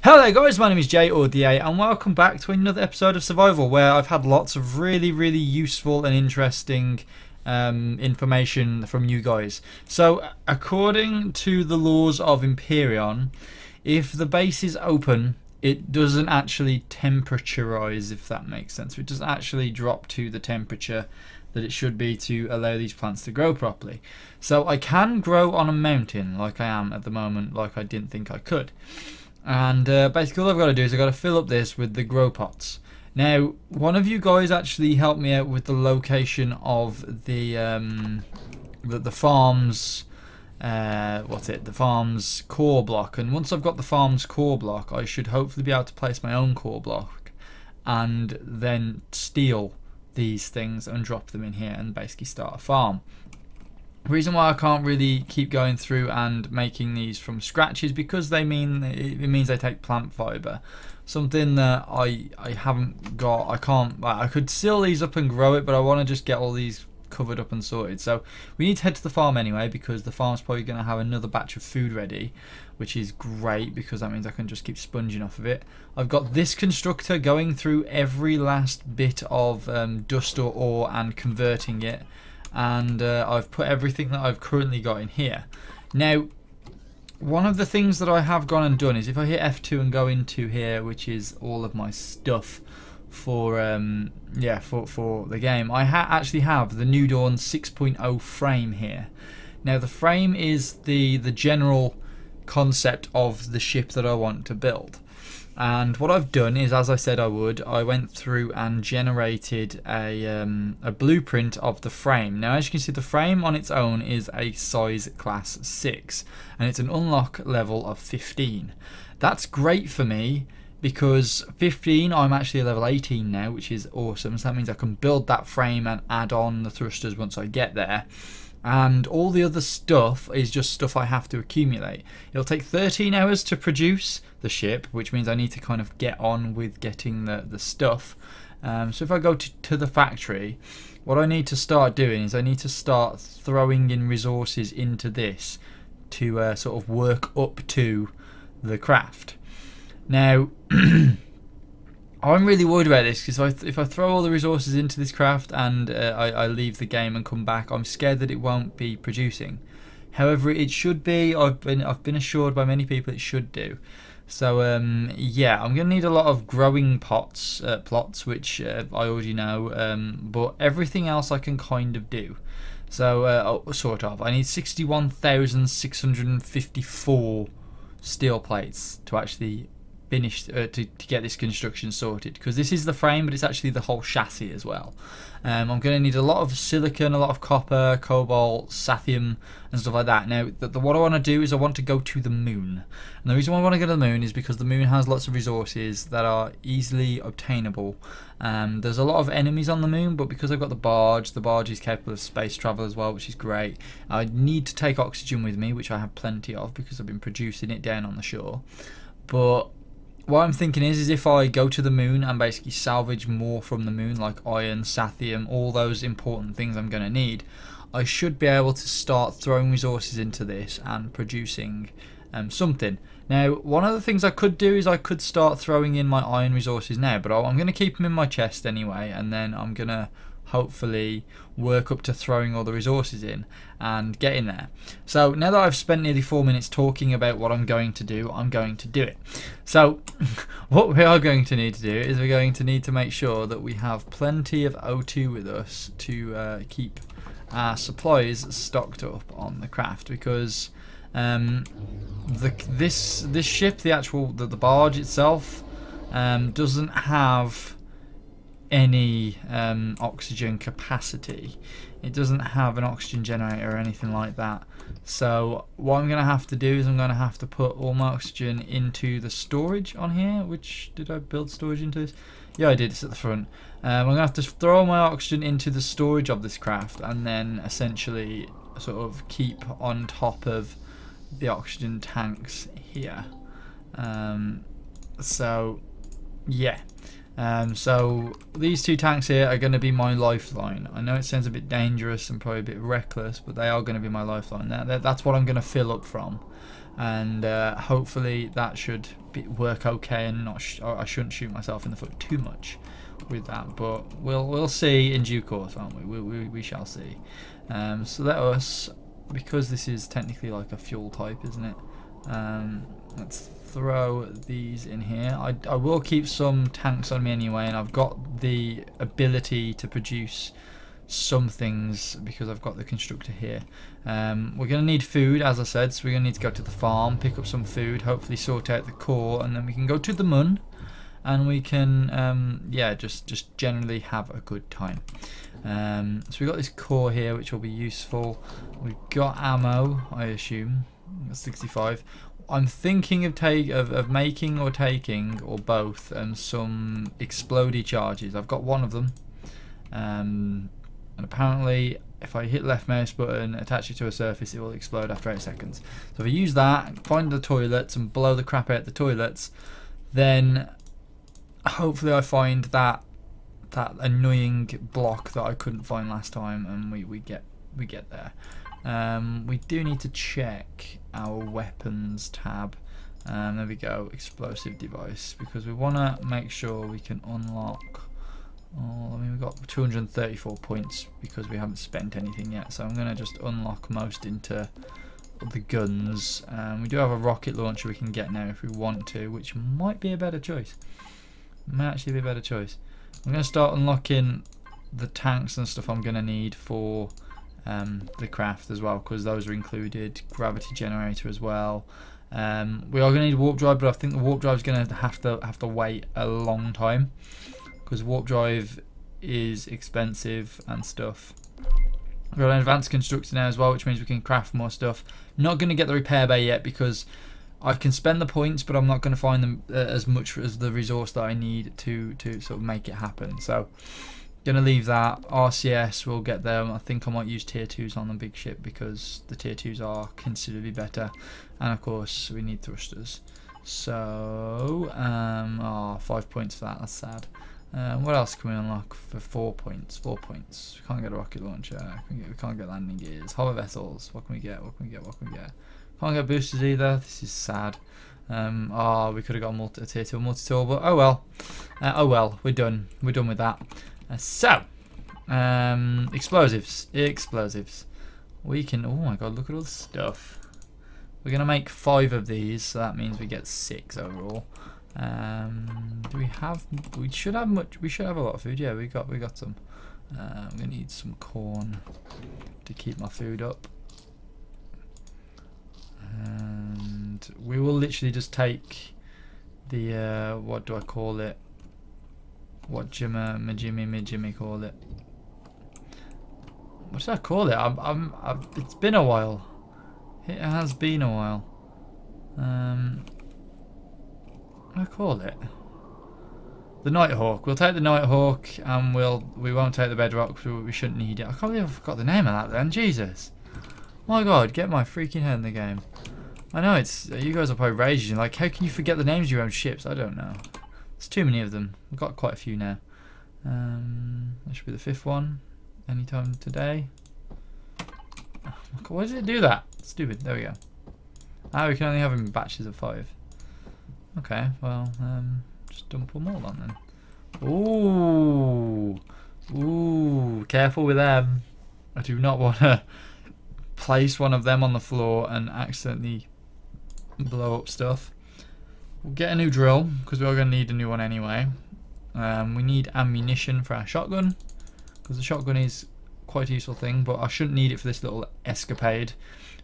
Hello there guys, my name is Jay or DA and welcome back to another episode of Survival where I've had lots of really useful and interesting information from you guys. So according to the laws of Empyrion, if the base is open it doesn't actually temperaturize, if that makes sense. It doesn't actually drop to the temperature that it should be to allow these plants to grow properly. So I can grow on a mountain like I am at the moment, like I didn't think I could. And basically all I've got to do is I've got to fill up this with the grow pots. Now, one of you guys actually helped me out with the location of the farm's the farm's core block. And once I've got the farm's core block, I should hopefully be able to place my own core block and then steal these things and drop them in here and basically start a farm. The reason why I can't really keep going through and making these from scratch is because it means they take plant fiber, something that I haven't got. I could seal these up and grow it, but I want to just get all these covered up and sorted. So we need to head to the farm anyway, because the farm's probably going to have another batch of food ready, which is great because that means I can just keep sponging off of it. I've got this constructor going through every last bit of dust or ore and converting it. And I've put everything that I've currently got in here. Now, one of the things that I have gone and done is if I hit F2 and go into here, which is all of my stuff for for the game, I actually have the New Dawn 6.0 frame here. Now the frame is the general concept of the ship that I want to build. And what I've done is, as I said I would, I went through and generated a blueprint of the frame. Now, as you can see, the frame on its own is a size class 6, and it's an unlock level of 15. That's great for me because 15, I'm actually a level 18 now, which is awesome. So that means I can build that frame and add on the thrusters once I get there. And all the other stuff is just stuff I have to accumulate. It'll take 13 hours to produce the ship, which means I need to kind of get on with getting the stuff. So if I go to the factory, what I need to start doing is I need to start throwing in resources into this to sort of work up to the craft. Now, I'm really worried about this because if I throw all the resources into this craft and I leave the game and come back, I'm scared that it won't be producing. However, it should be. I've been assured by many people it should do. So yeah, I'm gonna need a lot of growing plots, which I already know, but everything else I can kind of do. So sort of. I need 61,654 steel plates to actually finish to get this construction sorted, because this is the frame but it's actually the whole chassis as well. I'm going to need a lot of silicon, a lot of copper, cobalt, sathium and stuff like that. Now what I want to do is I want to go to the moon, and the reason why I want to go to the moon is because the moon has lots of resources that are easily obtainable. There's a lot of enemies on the moon, but because I've got the barge is capable of space travel as well, which is great. I need to take oxygen with me, which I have plenty of because I've been producing it down on the shore. But what I'm thinking is if I go to the moon and basically salvage more from the moon, like iron, sathium, all those important things I'm going to need, I should be able to start throwing resources into this and producing something. Now, one of the things I could do is I could start throwing in my iron resources now, but I'm going to keep them in my chest anyway, and then I'm going to hopefully work up to throwing all the resources in and getting there. So now that I've spent nearly 4 minutes talking about what I'm going to do, I'm going to do it. So what we are going to need to do is we're going to need to make sure that we have plenty of O2 with us to keep our supplies stocked up on the craft, because this ship, the barge itself, doesn't have any oxygen capacity. It doesn't have an oxygen generator or anything like that. So what I'm going to have to do is I'm going to have to put all my oxygen into the storage on here. Did I build storage into this? Yeah, I did. It's at the front. I'm going to have to throw all my oxygen into the storage of this craft and then essentially sort of keep on top of the oxygen tanks here. So yeah. So these two tanks here are going to be my lifeline. I know it sounds a bit dangerous and probably a bit reckless, but they are going to be my lifeline. That's what I'm going to fill up from, and hopefully that should work okay, and I shouldn't shoot myself in the foot too much with that. But we'll see in due course, won't we? We shall see. So let us, because this is technically like a fuel type, isn't it? Let's throw these in here. I will keep some tanks on me anyway, and I've got the ability to produce some things because I've got the constructor here. We're going to need food, as I said, so we're going to need to go to the farm, pick up some food, hopefully sort out the core, and then we can go to the moon, and we can yeah, just generally have a good time. So we've got this core here which will be useful. We've got ammo, I assume. That's 65. I'm thinking of making or taking, or both, some explodey charges. I've got one of them, and apparently if I hit left mouse button, attach it to a surface, it will explode after 8 seconds. So if I use that, find the toilets and blow the crap out the toilets, then hopefully I find that annoying block that I couldn't find last time, and we get there. We do need to check our weapons tab. There we go, explosive device, because we want to make sure we can unlock. I mean, we've got 234 points because we haven't spent anything yet, so I'm going to just unlock most into the guns. We do have a rocket launcher we can get now if we want to, which might be a better choice. Might actually be a better choice. I'm going to start unlocking the tanks and stuff I'm going to need for the craft as well, because those are included. Gravity generator as well. We are going to need warp drive, but I think the warp drive is going to have to wait a long time, because warp drive is expensive and stuff. We've got an advanced constructor now as well, which means we can craft more stuff. Not going to get the repair bay yet because I can spend the points, but I'm not going to find them as much as the resource that I need to sort of make it happen. So gonna leave that. RCS will get them. I think I might use tier 2s on the big ship because the tier 2s are considerably better, and of course we need thrusters. So 5 points for that. That's sad. What else can we unlock for 4 points? 4 points. We can't get a rocket launcher. We can't get landing gears. Hover vessels. What can we get? What can we get? What can we get? Can't get boosters either. This is sad. We could have got a tier 2 multi-tool, but oh well. Oh well. We're done. We're done with that. Explosives. We can. Oh my god! Look at all the stuff. We're gonna make 5 of these, so that means we get 6 overall. Do we have? We should have much. We should have a lot of food. Yeah, we got some. I'm gonna need some corn to keep my food up. And we will literally just take the what do I call it? What Jimmy call it? What did I call it? It's been a while. It has been a while. What do I call it? The Nighthawk. We'll take the Nighthawk, and we won't take the Bedrock because we shouldn't need it. I can't believe I forgot the name of that then. Jesus. My god, get my freaking head in the game. I know you guys are probably raging. Like, how can you forget the names of your own ships? I don't know. There's too many of them. We've got quite a few now. That should be the 5th one. Anytime today. Oh, why does it do that? Stupid. There we go. We can only have them in batches of 5. Okay, well, just dump them all on then. Ooh, careful with them. I do not want to place one of them on the floor and accidentally blow up stuff. We'll get a new drill because we are going to need a new one anyway. We need ammunition for our shotgun because the shotgun is quite a useful thing, but I shouldn't need it for this little escapade.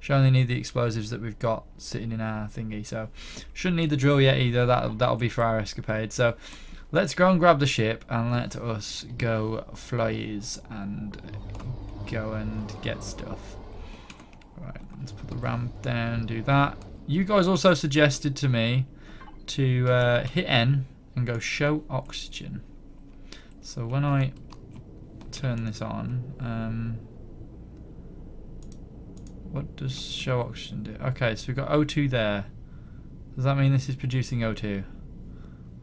Should only need the explosives that we've got sitting in our thingy, so shouldn't need the drill yet either. That'll be for our escapade. So let's go and grab the ship and let us go flies and go and get stuff. Right, let's put the ramp down, do that. You guys also suggested to me to hit N and go show oxygen. So when I turn this on, what does show oxygen do? Okay, so we've got O2 there. Does that mean this is producing O2?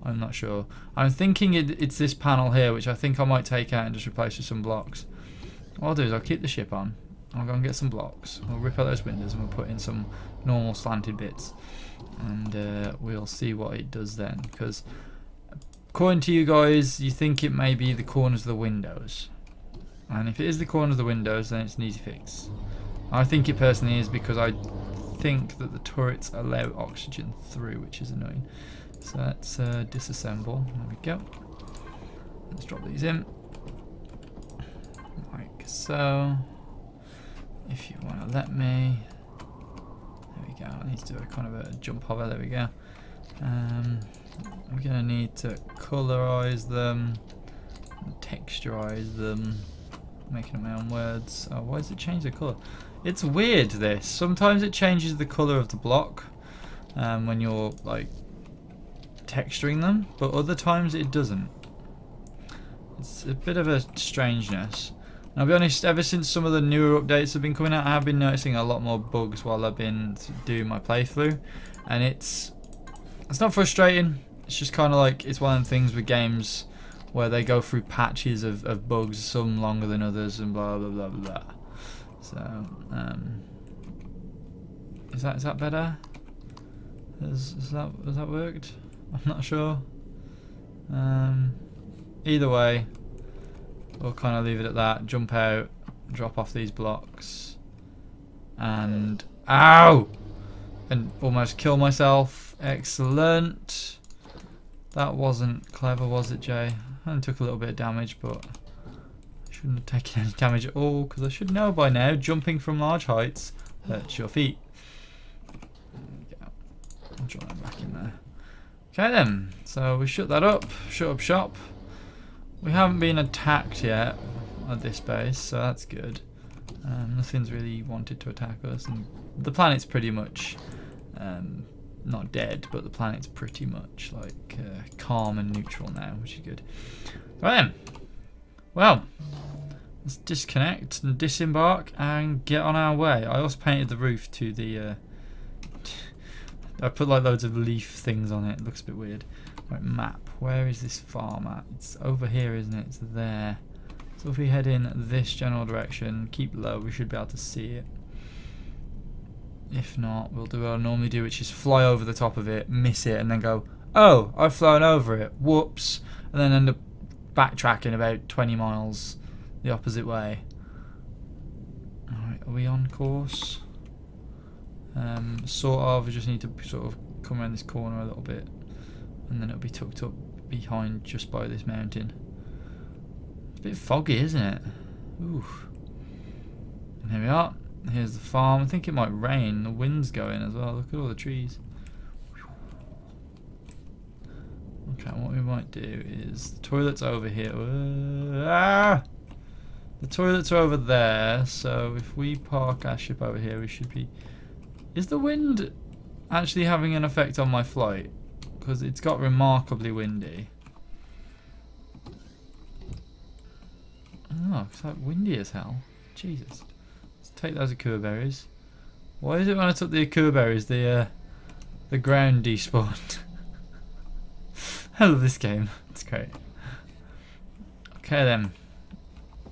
I'm not sure. I'm thinking it's this panel here, which I think I might take out and just replace with some blocks. What I'll do is I'll keep the ship on. I'll go and get some blocks. We'll rip out those windows and we'll put in some normal slanted bits. And we'll see what it does then. Because according to you guys, you think it may be the corners of the windows. And if it is the corners of the windows, then it's an easy fix. I think it personally is, because I think that the turrets allow oxygen through, which is annoying. So let's disassemble. There we go. Let's drop these in. Like so. If you want to let me. There we go. I need to do a kind of a jump hover. There we go. We're going to need to colorize them, texturize them, making up my own words. Oh, why does it change the color? It's weird, this. Sometimes it changes the color of the block when you're like texturing them, but other times it doesn't. It's a bit of a strangeness. And I'll be honest, ever since some of the newer updates have been coming out, I have been noticing a lot more bugs while I've been doing my playthrough, and it's not frustrating. It's just kind of like, it's one of the things with games where they go through patches of bugs, some longer than others, and blah blah blah blah. So, is that better? Has that worked? I'm not sure. Either way, we'll kind of leave it at that. Jump out, drop off these blocks, and ow! And almost kill myself. Excellent. That wasn't clever, was it, Jay? I only took a little bit of damage, but I shouldn't have taken any damage at all, because I should know by now, jumping from large heights hurts your feet. There we go. I'll draw that back in there. Okay then, so we shut that up, shut up shop. We haven't been attacked yet at this base, so that's good. Nothing's really wanted to attack us, and the planet's pretty much not dead, but the planet's pretty much like calm and neutral now, which is good. Right then, well, let's disconnect and disembark and get on our way. I also painted the roof to the I put like loads of leaf things on it. It looks a bit weird. Right, map. Where is this farm at? It's over here, isn't it? It's there. So if we head in this general direction, keep low, we should be able to see it. If not, we'll do what I normally do, which is fly over the top of it, miss it, and then go, oh, I've flown over it, whoops, and then end up backtracking about 20 miles the opposite way. Alright, are we on course? Sort of. We just need to sort of come around this corner a little bit, and then it'll be tucked up behind just by this mountain. It's a bit foggy, isn't it? Oof. And here we are. Here's the farm. I think it might rain. The wind's going as well. Look at all the trees. Okay, what we might do is the toilet's over here. The toilets are over there. So if we park our ship over here, we should be. Is the wind actually having an effect on my flight? Because it's got remarkably windy. Oh, it's like windy as hell. Jesus. Let's take those Akua berries. Why is it when I took the Akua berries, the ground despawned? I love this game. It's great. Okay then.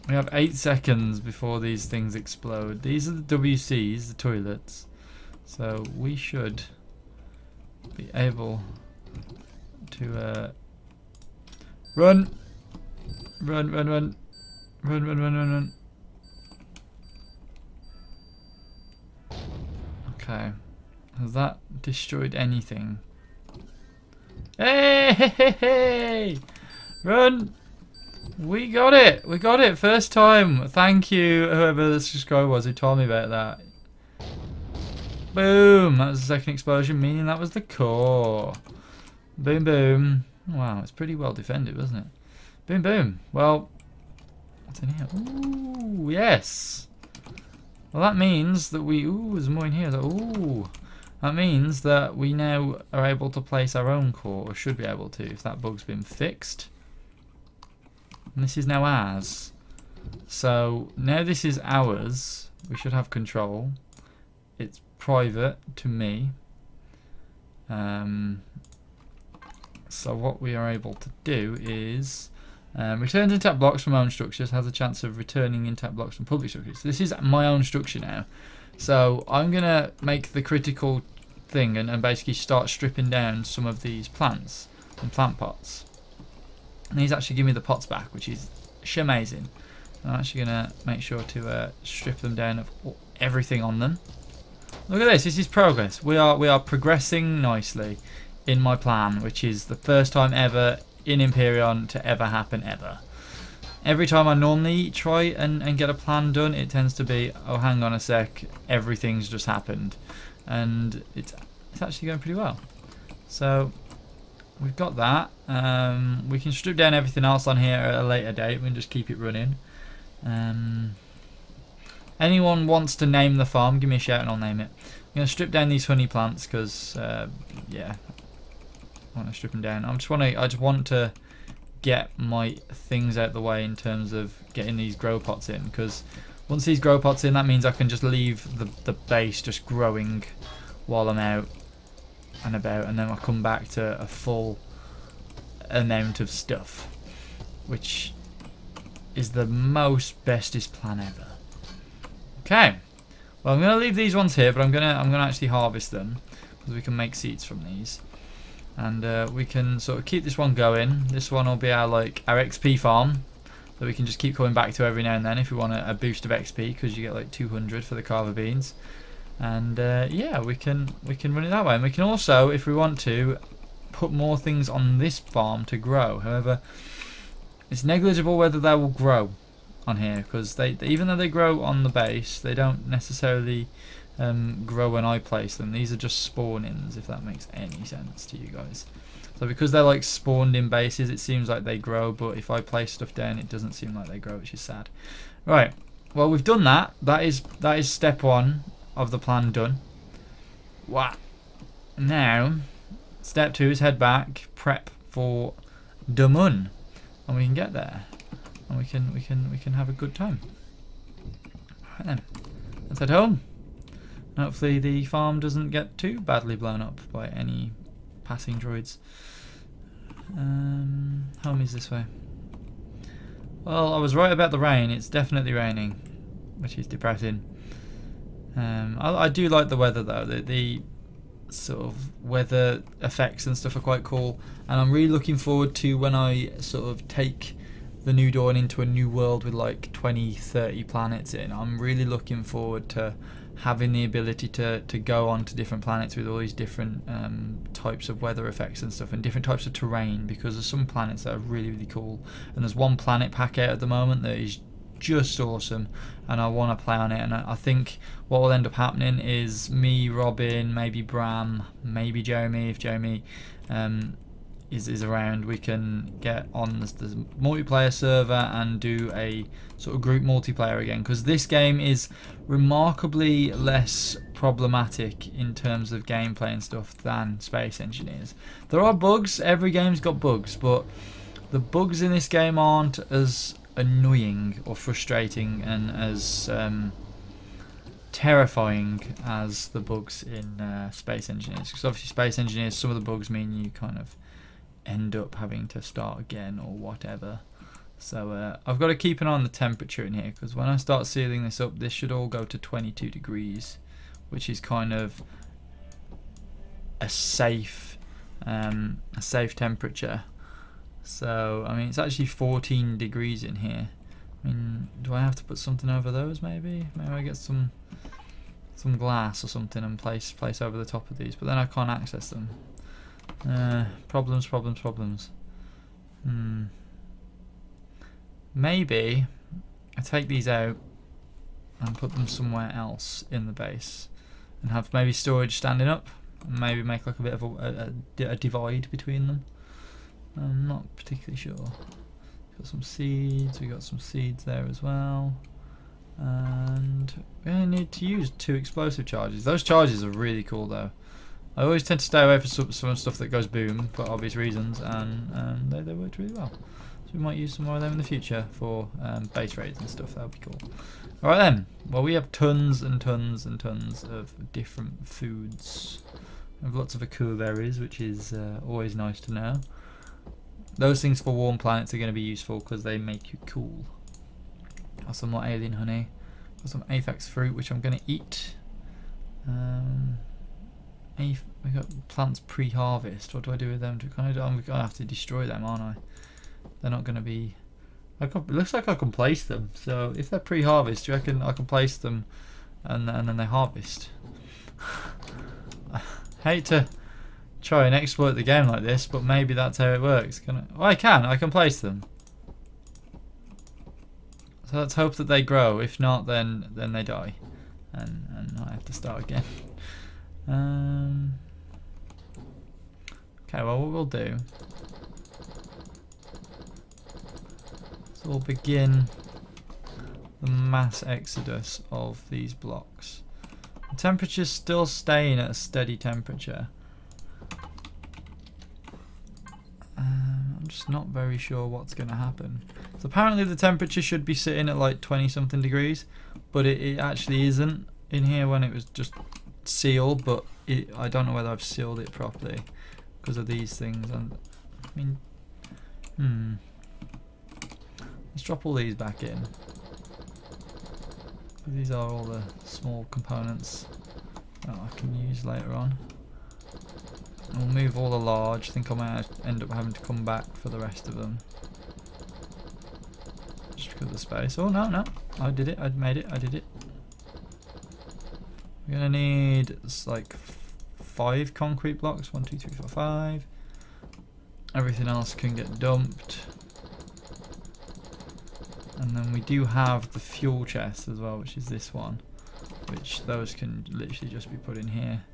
We have 8 seconds before these things explode. These are the WCs, the toilets. So we should be able to run. Okay, has that destroyed anything? Hey! Run! We got it! We got it! First time! Thank you, whoever the subscriber was who told me about that. Boom! That was the second explosion, meaning that was the core. Boom, boom. Wow, it's pretty well defended, wasn't it? Boom, boom. Well, what's in here? Ooh, yes! Well, that means that we... Ooh, there's more in here. Ooh! That means that we now are able to place our own core, or should be able to, if that bug's been fixed. And this is now ours. So, now this is ours. We should have control. It's private to me. So what we are able to do is returns intact blocks from own structures, has a chance of returning intact blocks from public structures. So this is my own structure now. So I'm going to make the critical thing and basically start stripping down some of these plants and plant pots. And he's actually giving me the pots back, which is amazing. I'm actually going to make sure to strip them down of everything on them. Look at this is progress. We are progressing nicely in my plan, which is the first time ever in Empyrion to ever happen ever. Every time I normally try and get a plan done, it tends to be, oh hang on a sec, everything's just happened. And it's actually going pretty well. So we've got that. We can strip down everything else on here at a later date. We can just keep it running. Anyone wants to name the farm, give me a shout and I'll name it. I'm going to strip down these honey plants because, yeah, I want to strip them down. I just want to get my things out the way in terms of getting these grow pots in, because once these grow pots in, that means I can just leave the base just growing while I'm out and about, and then I'll come back to a full amount of stuff, which is the most bestest plan ever. Okay, well I'm gonna leave these ones here, but I'm gonna actually harvest them because we can make seeds from these. And we can sort of keep this one going. This one will be our XP farm that we can just keep coming back to every now and then if we want a boost of XP, because you get like 200 for the carver beans. And yeah, we can run it that way. And we can also, if we want to, put more things on this farm to grow. However, it's negligible whether they will grow on here, because they even though they grow on the base, they don't necessarily grow when I place them. These are just spawn-ins, if that makes any sense to you guys. So because they're like spawned in bases, it seems like they grow, but if I place stuff down, it doesn't seem like they grow, which is sad. Right, well we've done that. That is step one of the plan done. Wow. Now step two is head back, prep for Damun, and we can get there, and we can have a good time. Right then, let's head home. Hopefully the farm doesn't get too badly blown up by any passing droids. Home is this way. Well, I was right about the rain. It's definitely raining, which is depressing. I do like the weather though. The sort of weather effects and stuff are quite cool, and I'm really looking forward to when I sort of take the New Dawn into a new world with like 20-30 planets in. I'm really looking forward to having the ability to go on to different planets with all these different types of weather effects and stuff, and different types of terrain, because there's some planets that are really cool, and there's one planet pack out at the moment that is just awesome, and I want to play on it. And I think what will end up happening is me, Robin, maybe Bram, maybe Jeremy, if Jeremy is around, we can get on the multiplayer server and do a sort of group multiplayer again, because this game is remarkably less problematic in terms of gameplay and stuff than Space Engineers. There are bugs, every game's got bugs, but the bugs in this game aren't as annoying or frustrating and as terrifying as the bugs in Space Engineers, because obviously Space Engineers, some of the bugs mean you kind of end up having to start again or whatever. So I've got to keep an eye on the temperature in here, because when I start sealing this up, this should all go to 22 degrees, which is kind of a safe temperature. So I mean, it's actually 14 degrees in here. I mean, do I have to put something over those? Maybe I get some glass or something and place over the top of these, but then I can't access them. Problems. Maybe I take these out and put them somewhere else in the base, and have maybe storage standing up, and maybe make like a bit of a divide between them. I'm not particularly sure. Got some seeds. We got some seeds there as well, and we only need to use 2 explosive charges. Those charges are really cool though. I always tend to stay away from some stuff that goes boom for obvious reasons, and they worked really well. So we might use some more of them in the future for base raids and stuff. That would be cool. Alright then, well we have tons and tons and tons of different foods. We have lots of akua berries, which is always nice to know. Those things for warm planets are going to be useful because they make you cool. Got some more alien honey. Got some aphex fruit, which I'm going to eat. We got plants pre-harvest. What do I do with them? I'm going to have to destroy them, aren't I? They're not going to be... it looks like I can place them. So if they're pre-harvest, do you reckon I can place them and then they harvest? I hate to try and exploit the game like this, but maybe that's how it works. Can I? Oh, I can place them. So let's hope that they grow. If not, then they die, and I have to start again. Okay, well, what we'll do is we'll begin the mass exodus of these blocks. The temperature's still staying at a steady temperature. I'm just not very sure what's going to happen. So apparently the temperature should be sitting at like 20 something degrees, but it actually isn't in here when it was just sealed, but I don't know whether I've sealed it properly because of these things. And I mean, let's drop all these back in. These are all the small components that I can use later on. We'll move all the large. I think I might end up having to come back for the rest of them. Just because of the space. Oh, no. I did it. I made it. I did it. We're going to need like 5 concrete blocks. 1, 2, 3, 4, 5. Everything else can get dumped. And then we do have the fuel chest as well, which is this one. Which those can literally just be put in here.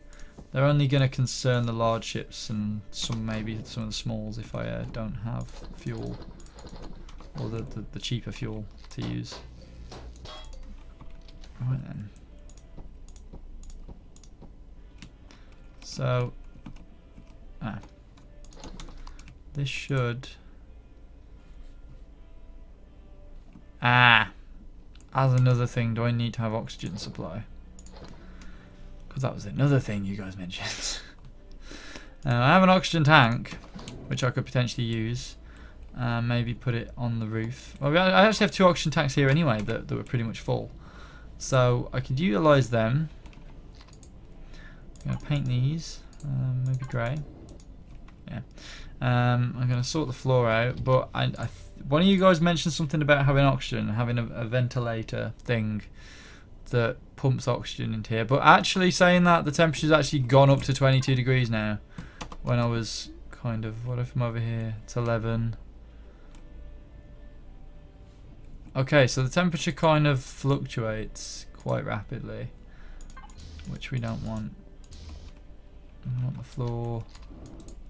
They're only going to concern the large ships and maybe some of the smalls if I don't have fuel, or the cheaper fuel to use. Right then. So, this should... as another thing, do I need to have oxygen supply? Because that was another thing you guys mentioned. I have an oxygen tank, which I could potentially use. Maybe put it on the roof. Well, I actually have 2 oxygen tanks here anyway that were pretty much full. So I could utilise them. I'm going to paint these. Maybe grey. Yeah. I'm going to sort the floor out. But one of you guys mentioned something about having oxygen, having a ventilator thing that pumps oxygen into here. But actually saying that, the temperature's actually gone up to 22 degrees now. When I was kind of, what if I'm over here? It's 11. Okay, so the temperature kind of fluctuates quite rapidly, which we don't want. We want the floor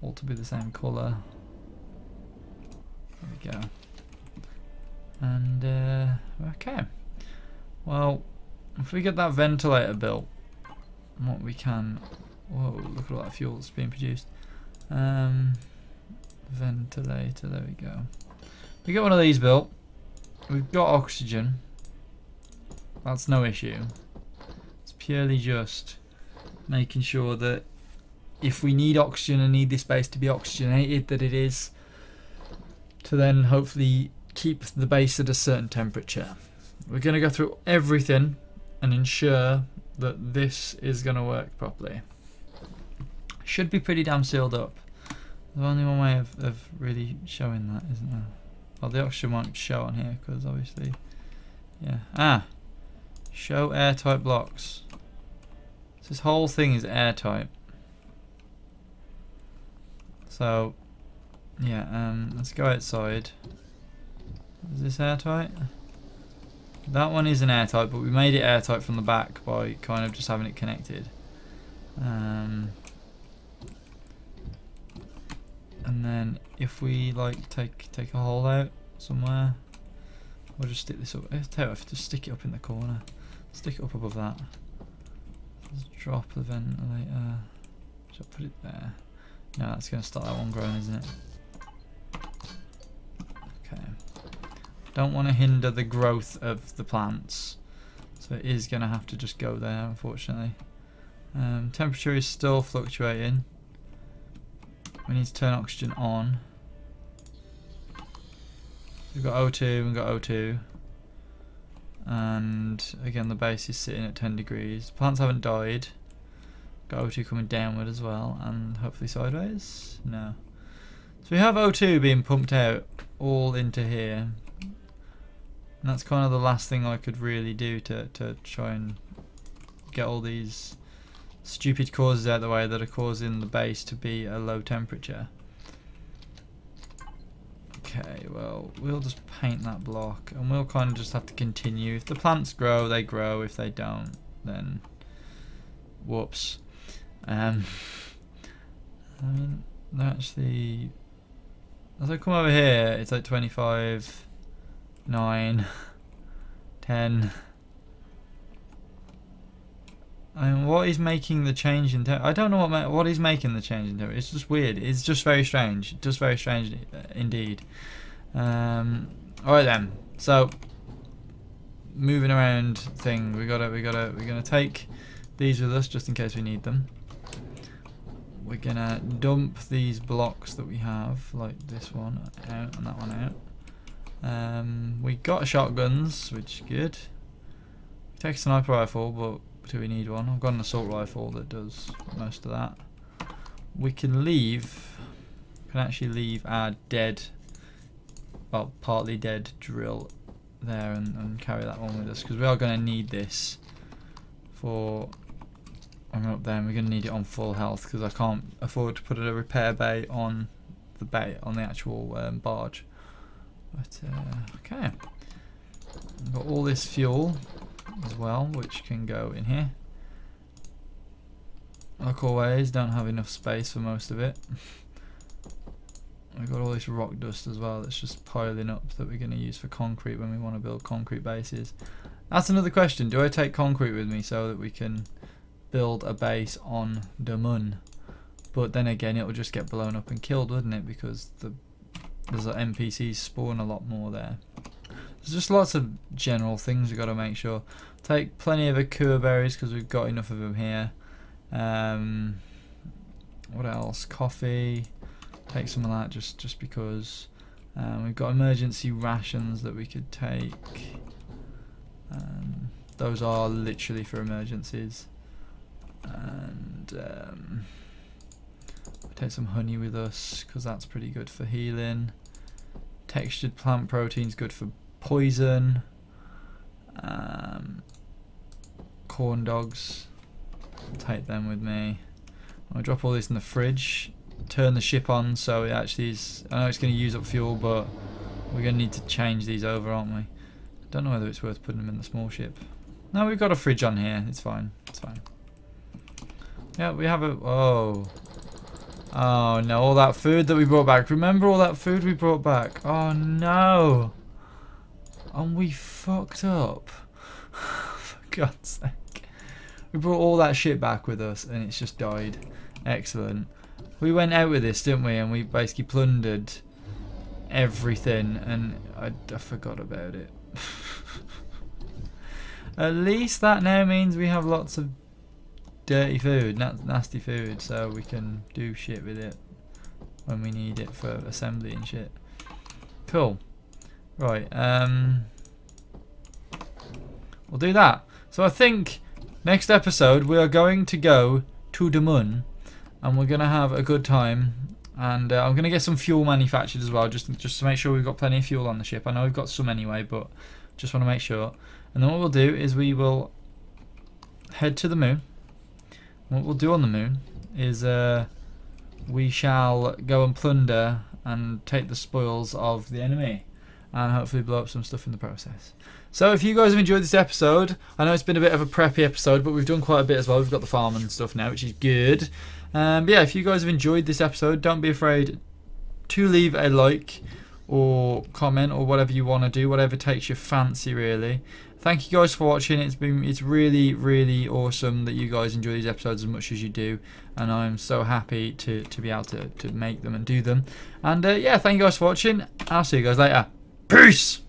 all to be the same colour. There we go. And okay. Well, if we get that ventilator built, what we can... Whoa, look at all that fuel that's being produced. Ventilator, there we go. We get one of these built. We've got oxygen. That's no issue. It's purely just making sure that if we need oxygen and need this base to be oxygenated, that it is, to then hopefully keep the base at a certain temperature. We're going to go through everything and ensure that this is going to work properly. Should be pretty damn sealed up. There's only one way of really showing that, isn't there? Well, the oxygen won't show on here because obviously, yeah. Show airtight blocks. So this whole thing is airtight. So, yeah, let's go outside. Is this airtight? That one isn't airtight, but we made it airtight from the back by kind of just having it connected. And then if we like take a hole out somewhere, we'll just stick this up. I'll tell you what, just stick it up in the corner. Stick it up above that. Just drop the ventilator. Should I put it there? No, that's going to start that one growing, isn't it? Okay. Don't want to hinder the growth of the plants, so it is going to have to just go there, unfortunately. Temperature is still fluctuating. We need to turn oxygen on. We've got O2, we've got O2. And again, the base is sitting at 10 degrees. Plants haven't died. Got O2 coming downward as well, and hopefully sideways. No. So we have O2 being pumped out all into here. And that's kind of the last thing I could really do to try and get all these stupid causes out of the way that are causing the base to be a low temperature. Okay, well, we'll just paint that block, and we'll kind of just have to continue. If the plants grow, they grow. If they don't, then whoops. I mean, actually, as I come over here, it's like 25, 9, 10. I mean, what is making the change in temperature? I don't know what is making the change in temperature. It's just weird. It's just very strange. Just very strange indeed. Alright then. So, moving around thing. We're gonna take these with us just in case we need them. We're gonna dump these blocks that we have, like this one out and that one out. We got shotguns, which is good. We take a sniper rifle, but do we need one? I've got an assault rifle that does most of that. We can actually leave our dead, well, partly dead drill there and carry that one with us, because we are going to need this for, I'm up there and we're going to need it on full health, because I can't afford to put a repair bay on the actual barge. But okay, we've got all this fuel as well, which can go in here. Like always, don't have enough space for most of it. We've got all this rock dust as well that's just piling up that we're going to use for concrete when we want to build concrete bases. That's another question. Do I take concrete with me so that we can build a base on the moon? But then again, it will just get blown up and killed, wouldn't it? Because there's NPCs spawn a lot more there. There's just lots of general things we've got to make sure. Take plenty of Akua berries because we've got enough of them here. What else? Coffee. Take some of that just because. We've got emergency rations that we could take. Those are literally for emergencies. And take some honey with us because that's pretty good for healing. Textured plant protein's good for poison. Corn dogs, I'll take them with me. I'll drop all this in the fridge, turn the ship on so it actually is, I know it's going to use up fuel, but we're going to need to change these over, aren't we? Don't know whether it's worth putting them in the small ship. No, we've got a fridge on here, it's fine, it's fine. Yeah, we have a, oh no, all that food that we brought back. Remember all that food we brought back? Oh no! And we fucked up. For God's sake. We brought all that shit back with us and it's just died. Excellent. We went out with this, didn't we? And we basically plundered everything and I forgot about it. At least that now means we have lots of dirty food, nasty food, so we can do shit with it when we need it for assembly and shit. Cool. Right, we'll do that. So I think next episode we are going to go to the moon and we're going to have a good time, and I'm going to get some fuel manufactured as well, just to make sure we've got plenty of fuel on the ship. I know we've got some anyway, but just want to make sure. And then what we'll do is we will head to the moon. What we'll do on the moon is we shall go and plunder and take the spoils of the enemy and hopefully blow up some stuff in the process. So if you guys have enjoyed this episode, I know it's been a bit of a preppy episode, but we've done quite a bit as well. We've got the farm and stuff now, which is good. But yeah, if you guys have enjoyed this episode, don't be afraid to leave a like or comment or whatever you want to do, whatever takes your fancy really. Thank you guys for watching. It's really, really awesome that you guys enjoy these episodes as much as you do, and I'm so happy to be able to make them and do them. And yeah, thank you guys for watching. I'll see you guys later. Peace!